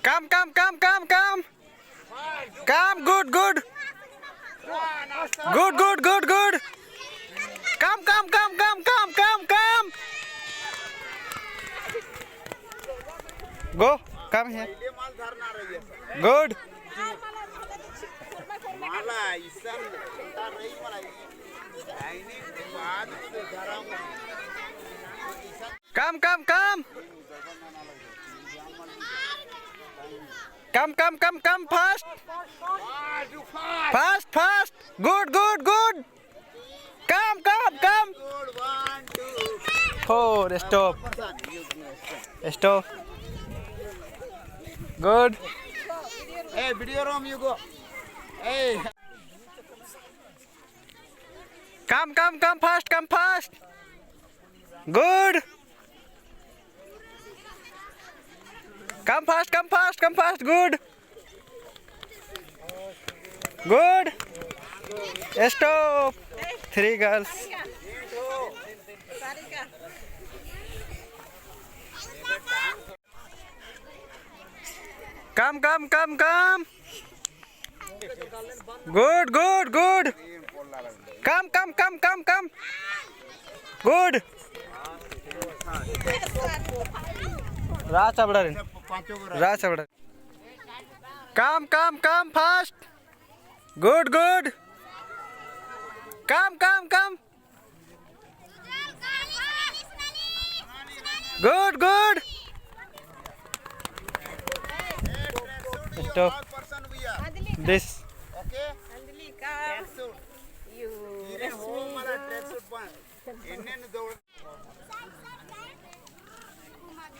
Come, come, come, come, come. Come, good, good. Good, good, good, good. Come, come, come, come, come, come, come. Go, come here. Good. Come, come, come. Come, come, come, come, fast. Fast, fast. Good, good, good. Come, come, come. 4, stop. Stop. Good. Hey, video room, you go. Hey. Come, come, come fast, come fast. Good. Come fast, come fast, come fast. Good. Good. Stop. 3 girls. Come, come, come, come. Good, good, good. Come, come, come, come, come. Good. Raj. Come, come, come fast. Good, good. Come, come, come. Good, good. Stop. This. Okay.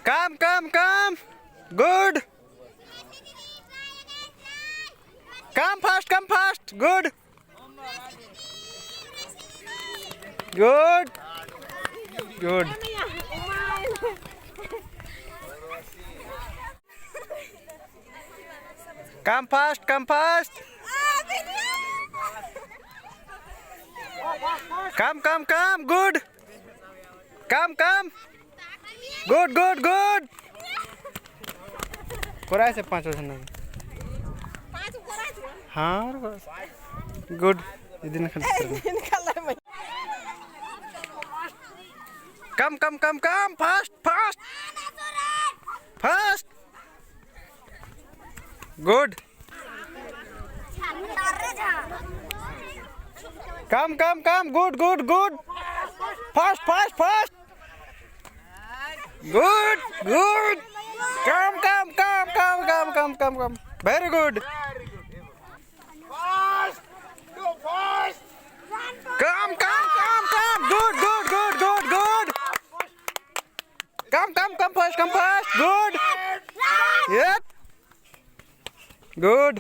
Come, come, come. Good. Come fast, come fast. Good. Good. Good. Come fast, come fast. Come, come, come. Good. Come, come. Good, good, good. कोराय से 5 वर्ष नहीं हाँ good इधर come come come come fast fast fast good come come come good good good fast fast fast good good come come come come come come come come very good come come come come good good good good good come first good yes good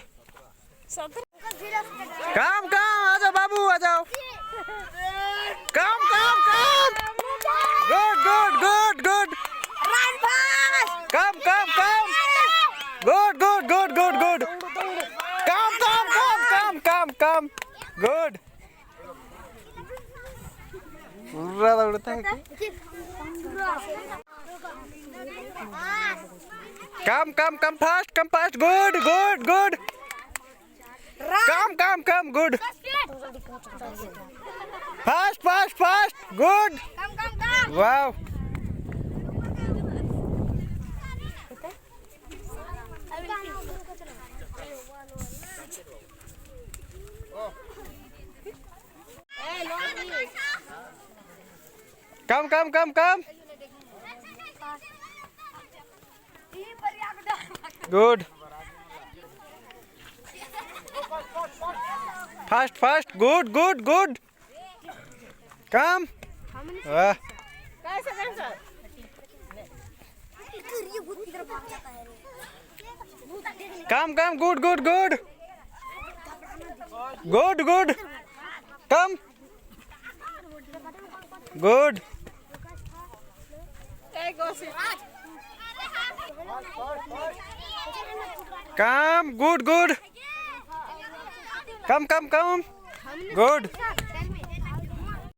come आ जाओ बाबू आ जाओ come good good good good come good good good good good come good ज्यादा उड़ता है come fast good good good come good fast good wow come good fast good good good come come good good good good good come good come good good come good